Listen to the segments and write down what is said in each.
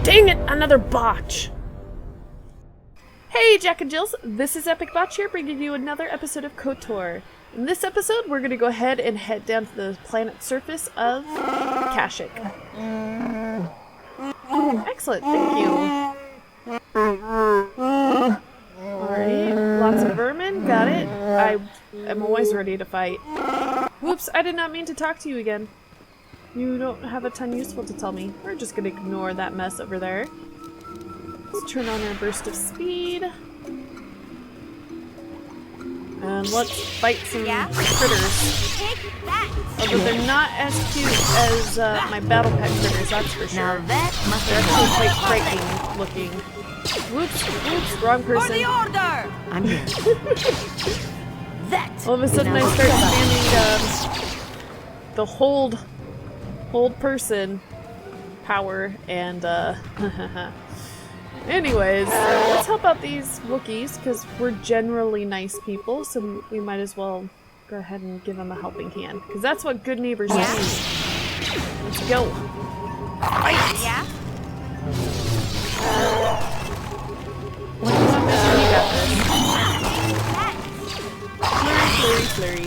Dang it, another botch! Hey Jack and Jills, this is Epic Botch here bringing you another episode of KotOR. In this episode, we're going to go ahead and head down to the planet surface of Kashyyyk. Excellent, thank you. Alright, lots of vermin, got it. I'm always ready to fight. Whoops, I did not mean to talk to you again. You don't have a ton useful to tell me. We're just going to ignore that mess over there. Let's turn on our burst of speed. And let's fight some critters. Although they're not as cute as my battle pack critters, that's for sure. They're actually quite frightening looking. Whoops, whoops, wrong person. I'm here. All of a sudden I start spamming the hold person power and anyways, let's help out these Wookiees because we're generally nice people, so we might as well go ahead and give them a helping hand because that's what good neighbors do. Let's go. Fight! Yeah. You got this. Flurry.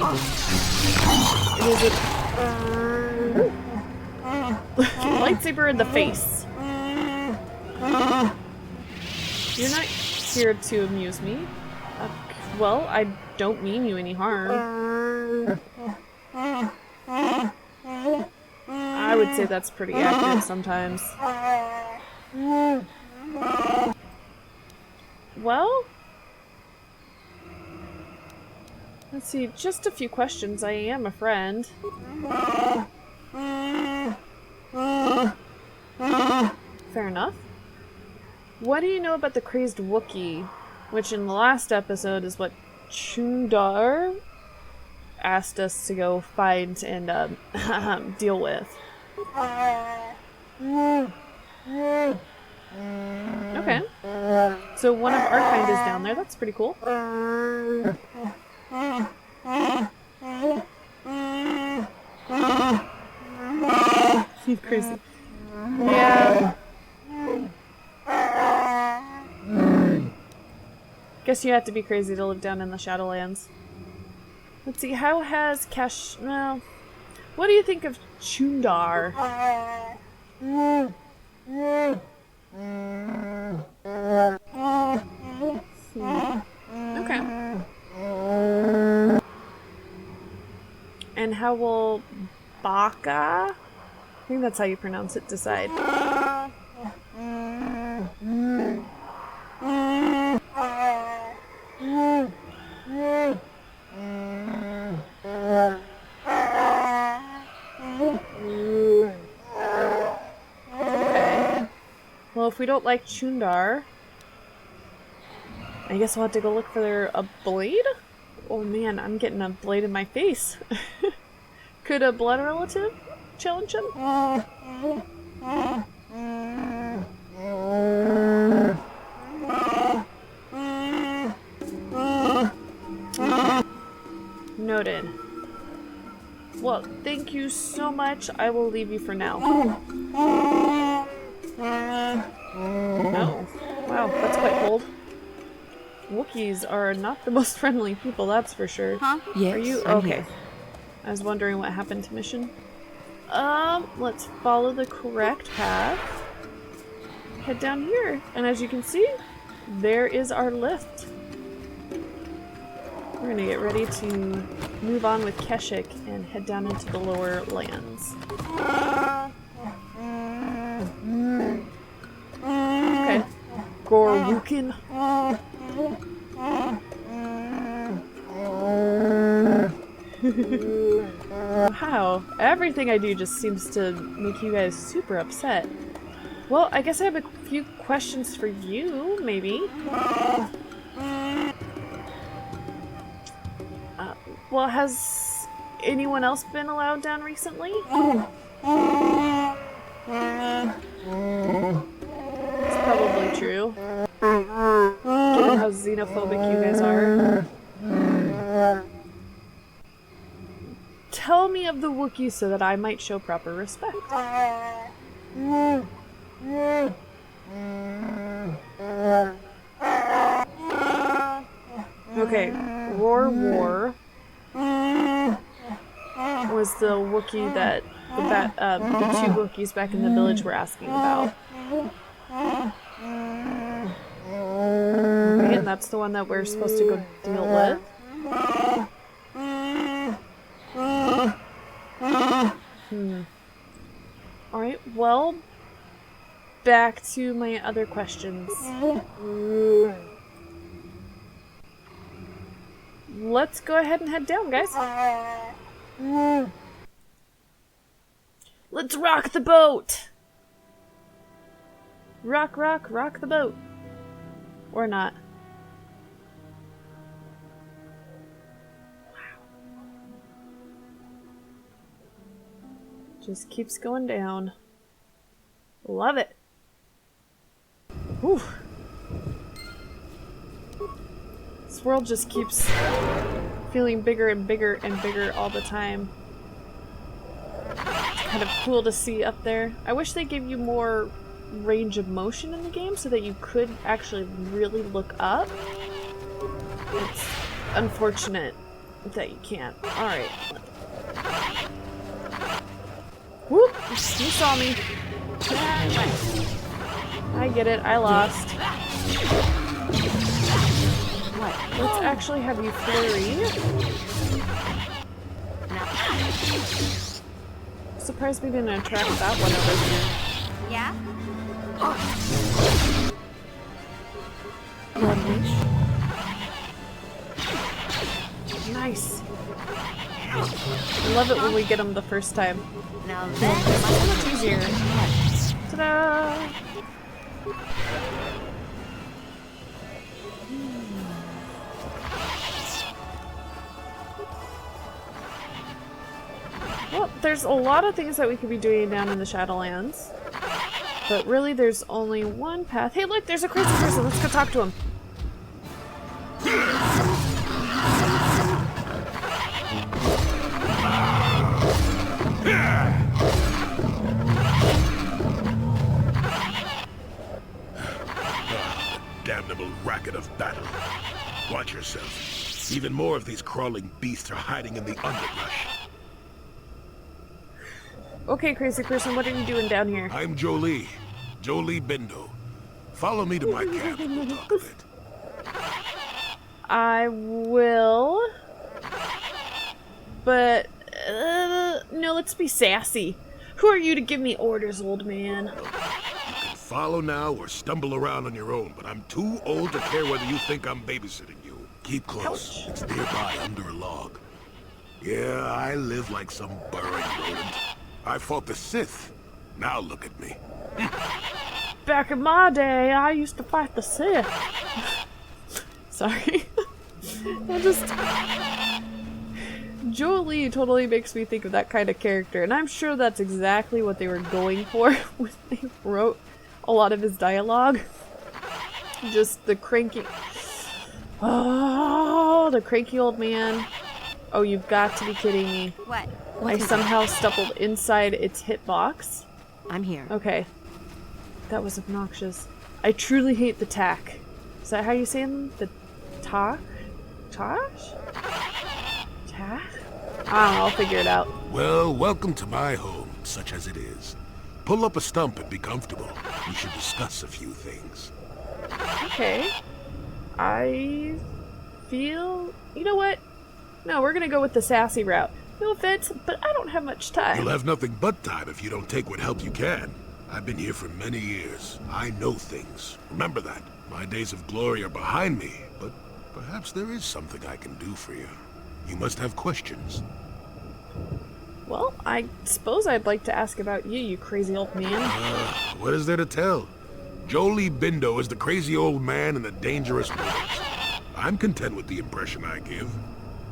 Is it lightsaber in the face? You're not here to amuse me. Well, I don't mean you any harm. I would say that's pretty accurate sometimes. Well, let's see, just a few questions. I am a friend. Fair enough. What do you know about the crazed Wookiee? Which in the last episode is what KotOR asked us to go find and deal with. Okay. So one of our kind is down there. That's pretty cool. Crazy. Yeah. Guess you have to be crazy to live down in the Shadowlands. Let's see, how has well, what do you think of KotOR? Okay. And how will Baka, I think that's how you pronounce it, decide? Okay. Well, if we don't like KotOR, I guess we'll have to go look for a blade? Oh man, I'm getting a blade in my face. Could a blood relative challenge him? Noted. Well, thank you so much. I will leave you for now. Oh. Wow, that's quite cold. Wookiees are not the most friendly people, that's for sure. Huh? Yes, are you? I'm Okay. here. I was wondering what happened to mission. Let's follow the correct path. Head down here. And as you can see, there is our lift. We're gonna get ready to move on with Kashyyyk and head down into the lower lands. Okay. Gorwookin. Wow, everything I do just seems to make you guys super upset. Well, I guess I have a few questions for you, maybe. Well, has anyone else been allowed down recently? It's probably true. Given how xenophobic you guys are. Tell me of the Wookiee so that I might show proper respect. Okay, Roar was the Wookiee that the two Wookiees back in the village were asking about. Okay, and that's the one that we're supposed to go deal with. Alright, well, back to my other questions. Let's go ahead and head down, guys. Let's rock the boat! Rock, rock, rock the boat. Or not. Wow. Just keeps going down. Love it. Whew. This world just keeps feeling bigger and bigger and bigger all the time. It's kind of cool to see up there. I wish they gave you more range of motion in the game so that you could actually really look up. It's unfortunate that you can't. Alright. Whoop! You saw me. I get it. I lost. What? Let's actually have you flurry. Surprised we didn't attract that one over here. Yeah? Nice. I love it when we get them the first time. Now that's much easier. Ta-da! Well, there's a lot of things that we could be doing down in the Shadowlands. But really, there's only one path. Hey, look, there's a crazy person. Let's go talk to him. Damnable racket of battle. Watch yourself. Even more of these crawling beasts are hiding in the underbrush. Okay, crazy person, what are you doing down here? I'm Joli. Joli Bindo. Follow me to my camp and we'll talk a bit. I will. But, no, let's be sassy. Who are you to give me orders, old man? You can follow now or stumble around on your own, but I'm too old to care whether you think I'm babysitting you. Keep close. Ouch. It's nearby under a log. Yeah, I live like some burrowing rodent. I fought the Sith. Now look at me. Back in my day, I used to fight the Sith. Sorry. Joli totally makes me think of that kind of character, and I'm sure that's exactly what they were going for when they wrote a lot of his dialogue. Just the cranky... Oh, the cranky old man. Oh, you've got to be kidding me. What? I somehow stumbled inside its hitbox. I'm here. Okay. That was obnoxious. I truly hate the tack. Is that how you say them? The talk? Tosh? Tack? I don't know, I'll figure it out. Well, welcome to my home, such as it is. Pull up a stump and be comfortable. We should discuss a few things. Okay. I feel... You know what? No, we're gonna go with the sassy route. No offense, but I don't have much time. You'll have nothing but time if you don't take what help you can. I've been here for many years. I know things. Remember that. My days of glory are behind me, but perhaps there is something I can do for you. You must have questions. Well, I suppose I'd like to ask about you, you crazy old man. What is there to tell? Joli Bindo is the crazy old man in the dangerous woods. I'm content with the impression I give.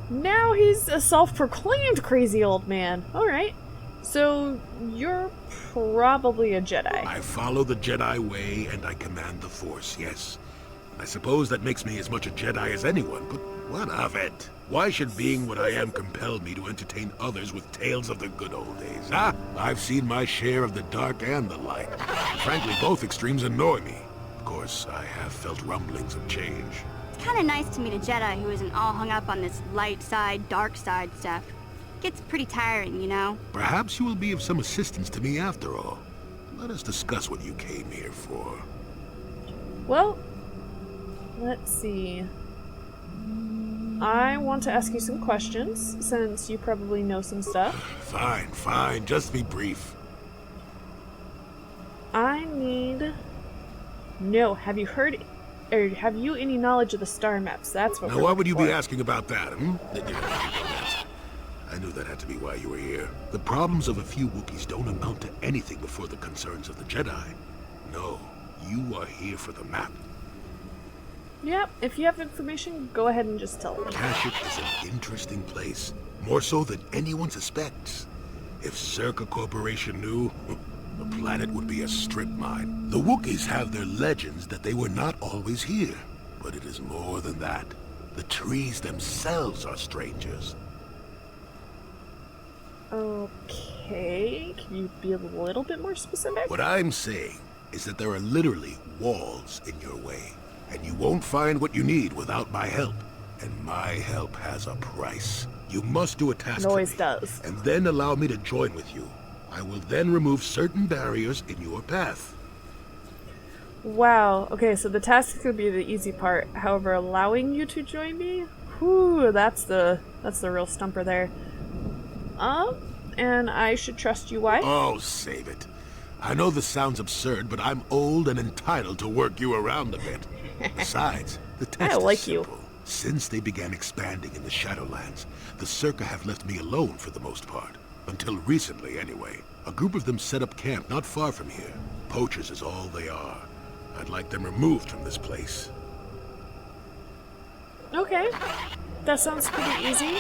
Now he's a self-proclaimed crazy old man. Alright. So, you're probably a Jedi. I follow the Jedi way and I command the Force, yes. I suppose that makes me as much a Jedi as anyone, but what of it? Why should being what I am compel me to entertain others with tales of the good old days, huh? I've seen my share of the dark and the light. Frankly, both extremes annoy me. Of course, I have felt rumblings of change. It's kind of nice to meet a Jedi who isn't all hung up on this light side, dark side stuff. Gets pretty tiring, you know? Perhaps you will be of some assistance to me after all. Let us discuss what you came here for. Well, let's see. I want to ask you some questions, since you probably know some stuff. Fine, fine. Just be brief. I need... No, have you heard... Or have you any knowledge of the star maps? That's what Now, we're why would you looking be for. asking about that, hmm? I knew that had to be why you were here. The problems of a few Wookiees don't amount to anything before the concerns of the Jedi. No, you are here for the map. Yep, if you have information, go ahead and just tell me. Kashyyyk is an interesting place, more so than anyone suspects. If Circa Corporation knew, the planet would be a strip mine. The Wookiees have their legends that they were not always here, but it is more than that. The trees themselves are strangers. Okay, can you be a little bit more specific? What I'm saying is that there are literally walls in your way, and you won't find what you need without my help. And my help has a price. You must do a task It for always me, does. and then allow me to join with you. I will then remove certain barriers in your path. Wow, okay, so the task could be the easy part. However, allowing you to join me? Whew, that's the real stumper there. And I should trust you, why? Oh, save it. I know this sounds absurd, but I'm old and entitled to work you around a bit. Besides, the test like is you. simple. Since they began expanding in the Shadowlands, the Circa have left me alone for the most part. Until recently, anyway. A group of them set up camp not far from here. Poachers is all they are. I'd like them removed from this place. Okay, that sounds pretty easy.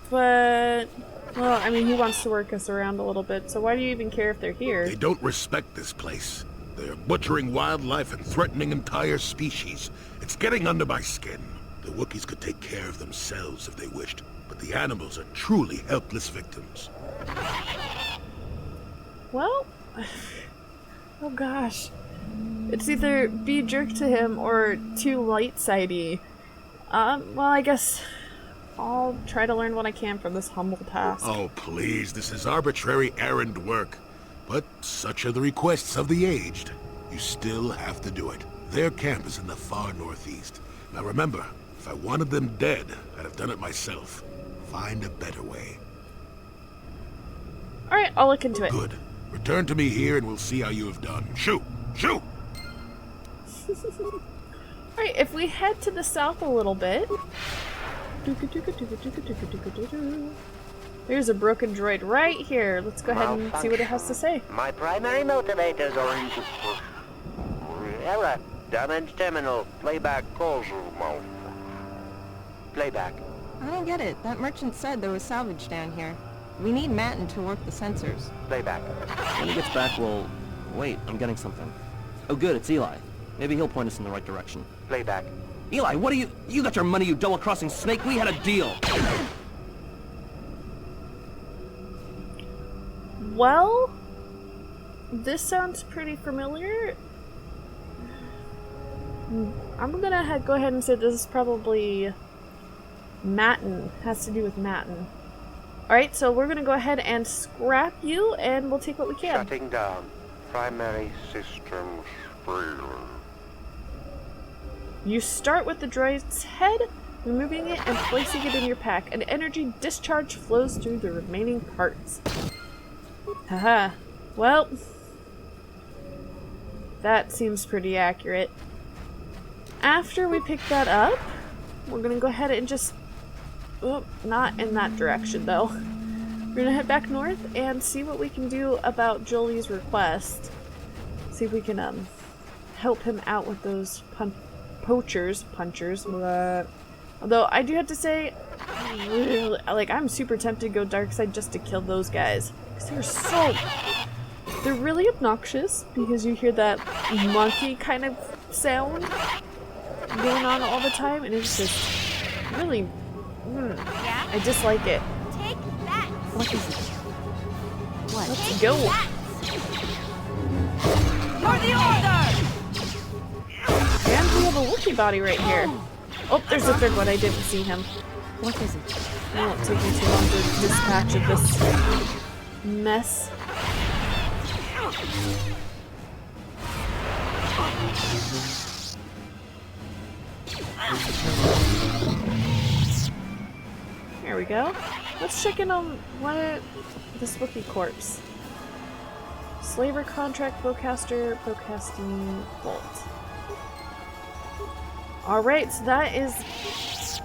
But, well, I mean, he wants to work us around a little bit, so why do you even care if they're here? They don't respect this place. They are butchering wildlife and threatening entire species. It's getting under my skin. The Wookiees could take care of themselves if they wished, but the animals are truly helpless victims. Well, oh gosh. It's either be a jerk to him or too light-sidey. Well, I guess I'll try to learn what I can from this humble task. Oh, please, this is arbitrary errand work. But such are the requests of the aged. You still have to do it. Their camp is in the far northeast. Now remember, if I wanted them dead, I'd have done it myself. Find a better way. Alright, I'll look into it. Good. Return to me here and we'll see how you have done. Shoot! Shoot! Alright, if we head to the south a little bit... There's a broken droid right here. Let's go ahead and see what it has to say. My primary motivators are in... Error. Damage terminal. Playback causal mode. Playback. I don't get it. That merchant said there was salvage down here. We need Matin to work the sensors. Playback. When he gets back, we'll... Wait, I'm getting something. Oh good, it's Eli. Maybe he'll point us in the right direction. Playback. Eli, what are you... You got your money, you double-crossing snake! We had a deal! Well, this sounds pretty familiar. I'm gonna go ahead and say this is probably Matin. Has to do with Matin. Alright, so we're gonna go ahead and scrap you, and we'll take what we can. Shutting down. Primary systems failure. You start with the droid's head, removing it and placing it in your pack. An energy discharge flows through the remaining parts. Haha. Well, that seems pretty accurate. After we pick that up, we're gonna go ahead and just... Oh, not in that direction, though. We're gonna head back north and see what we can do about Joli's request. See if we can, help him out with those punchers. Although, I do have to say, really, like, I'm super tempted to go dark side just to kill those guys. Because they're so... They're really obnoxious because you hear that monkey kind of sound going on all the time, and it's just really. Yeah? I dislike it. Take that! What is it? What? Let's go. For the order! And we have a Wookiee body right here. Oh, there's a third one. I didn't see him. What is it? It won't take me too long to dispatch of this mess. There we go. Let's check in on this Wookiee corpse. Slaver contract, bowcaster, bowcasting bolt. Alright, so that is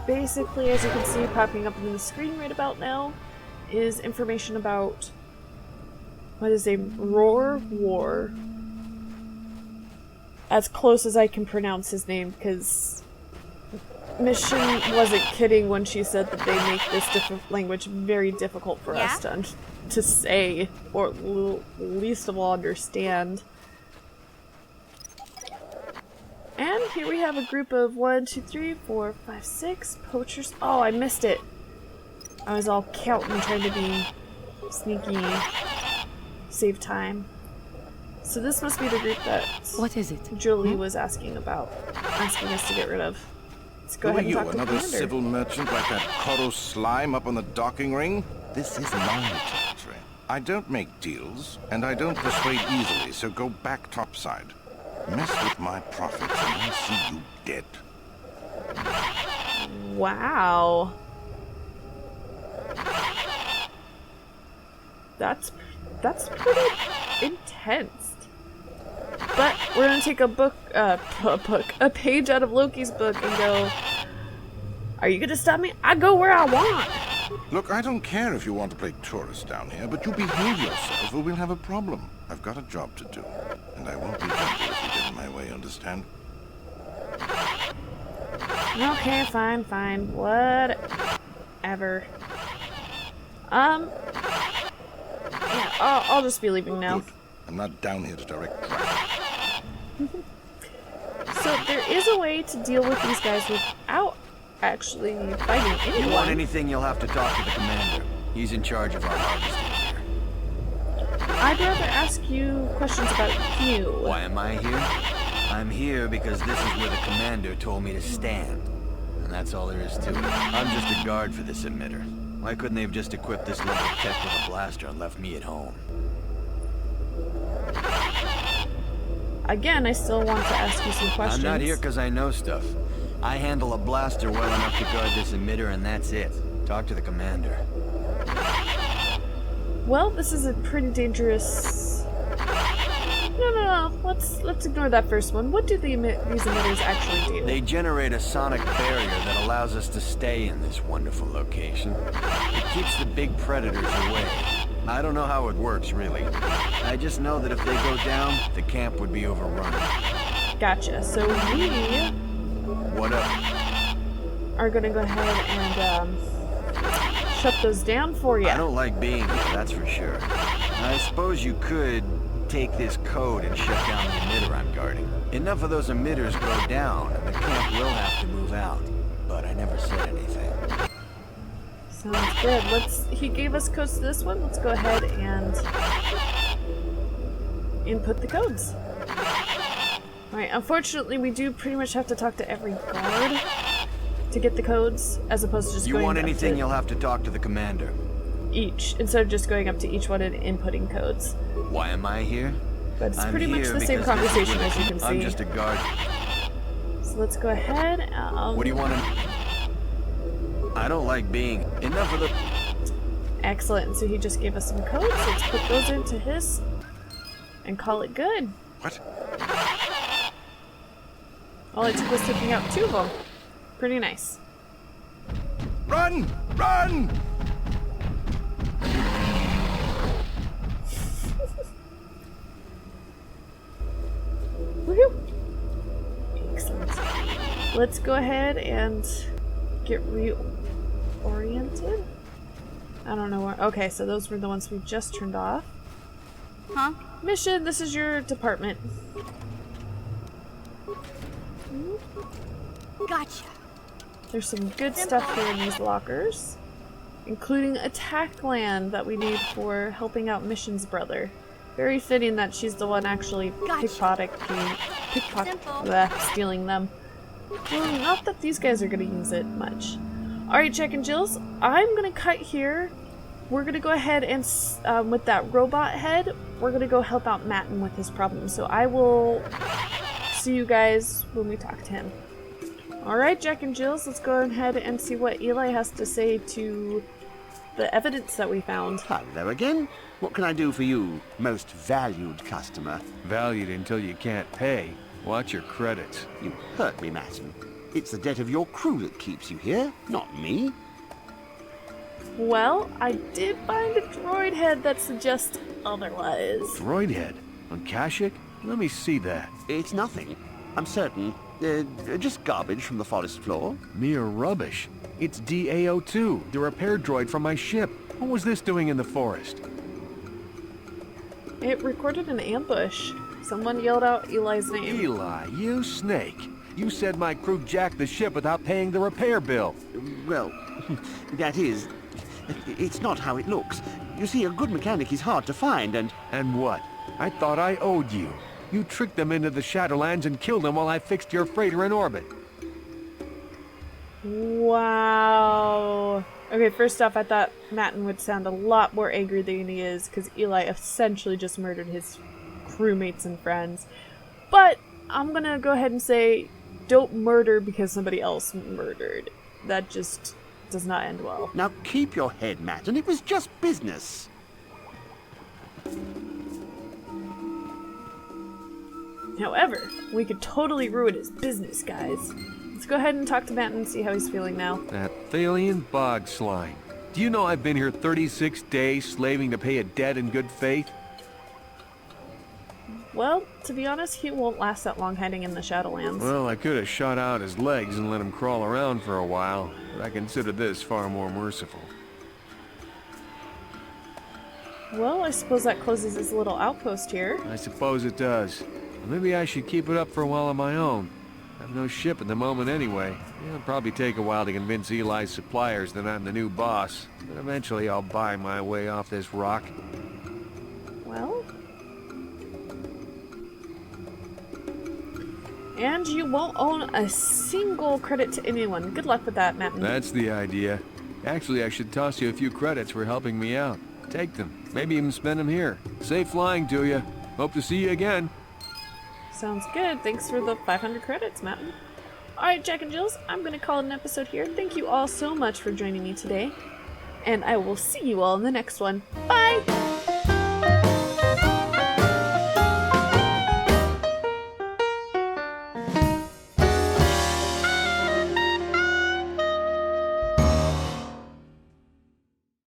basically, as you can see, popping up on the screen right about now, is information about what is a Roar War. As close as I can pronounce his name, because Mission wasn't kidding when she said that they make this language very difficult for us to say, or least of all understand. And here we have a group of 1, 2, 3, 4, 5, 6 poachers. Oh, I missed it. I was all counting, trying to be sneaky, save time. So this must be the group that What is it? Joli was asking about, asking us to get rid of. Let's go ahead and talk to the Another commander. civil merchant like that KotOR slime up on the docking ring? This is my territory. I don't make deals, and I don't persuade easily, so go back topside. Mess with my profits, and I'll see you dead. Wow. That's pretty intense. But we're gonna take a page out of Loki's book and go, are you gonna stop me? I go where I want. Look, I don't care if you want to play tourist down here, but you behave yourself or we'll have a problem. I've got a job to do, and I won't be gentle if you get in my way, understand? Okay, fine, whatever. Yeah, I'll just be leaving now. Good. I'm not down here to direct traffic. So there is a way to deal with these guys without actually fighting anyone. You want anything, you'll have to talk to the commander. He's in charge of our harvesting here. I'd rather ask you questions about you. Why am I here? I'm here because this is where the commander told me to stand. And that's all there is to it. I'm just a guard for this emitter. Why couldn't they have just equipped this level of tech with a blaster and left me at home? Again, I still want to ask you some questions. I'm not here because I know stuff. I handle a blaster well enough to guard this emitter, and that's it. Talk to the commander. Well, this is a pretty dangerous... No. Let's ignore that first one. What do these emitters actually do? They generate a sonic barrier that allows us to stay in this wonderful location. It keeps the big predators away. I don't know how it works, really. I just know that if they go down, the camp would be overrun. Gotcha. So we... What up? are gonna go ahead and shut those down for you. I don't like being here, that's for sure. I suppose you could take this code and shut down the emitter I'm guarding. Enough of those emitters go down, and the camp will have to move out. But I never said anything. Sounds good. He gave us codes to this one. Let's go ahead and input the codes. Alright, unfortunately we do pretty much have to talk to every guard to get the codes, as opposed to just you going want up anything, to you'll have to talk to the commander. each, instead of just going up to each one and inputting codes. Why am I here? But it's I'm pretty much here the same because this is conversation where as you can see. I'm just a guard. So let's go ahead. What do you want to... I don't like being... Enough of the... Excellent. So he just gave us some codes. Let's put those into his and call it good. What? All it took was taking out 2 of them. Pretty nice. Run! Run! Woohoo! Excellent. Let's go ahead and get reoriented. I don't know where. Okay, so those were the ones we just turned off. Huh? Mission, this is your department. Gotcha. There's some good stuff here in these lockers, including a tack land that we need for helping out Mission's brother. Very fitting that she's the one actually stealing them. Well, not that these guys are going to use it much. Alright, Jack and Jills, I'm going to cut here. We're going to go ahead and, with that robot head, we're going to go help out Matin with his problem. So I will see you guys when we talk to him. Alright, Jack and Jills, let's go ahead and see what Eli has to say to the evidence that we found. Hello again. What can I do for you, most valued customer? Valued until you can't pay. Watch your credits. You hurt me, Matin. It's the debt of your crew that keeps you here, not me. Well, I did find a droid head that suggests otherwise. Droid head? On Kashyyyk? Let me see that. It's nothing. I'm certain. Just garbage from the forest floor. Mere rubbish. It's DAO2, the repair droid from my ship. What was this doing in the forest? It recorded an ambush. Someone yelled out Eli's name. Eli, you snake. You said my crew jacked the ship without paying the repair bill. Well, that is... It's not how it looks. You see, a good mechanic is hard to find, and... And what? I thought I owed you. You tricked them into the Shadowlands and killed them while I fixed your freighter in orbit. Wow. Okay, first off, I thought Matin would sound a lot more angry than he is, because Eli essentially just murdered his crewmates and friends. But I'm gonna go ahead and say, don't murder because somebody else murdered. That just does not end well. Now keep your head, Matin. It was just business. However, we could totally ruin his business, guys. Let's go ahead and talk to Matin and see how he's feeling now. That Thalian bog slime. Do you know I've been here 36 days slaving to pay a debt in good faith? Well, to be honest, he won't last that long hiding in the Shadowlands. Well, I could have shot out his legs and let him crawl around for a while, but I consider this far more merciful. Well, I suppose that closes his little outpost here. I suppose it does. Maybe I should keep it up for a while on my own. I have no ship at the moment anyway. It'll probably take a while to convince Eli's suppliers that I'm the new boss, but eventually I'll buy my way off this rock. Well... And you won't own a single credit to anyone. Good luck with that, Matin. That's the idea. Actually, I should toss you a few credits for helping me out. Take them. Maybe even spend them here. Safe flying to you. Hope to see you again. Sounds good. Thanks for the 500 credits, Matin. Alright, Jack and Jills, I'm going to call it an episode here. Thank you all so much for joining me today. And I will see you all in the next one. Bye!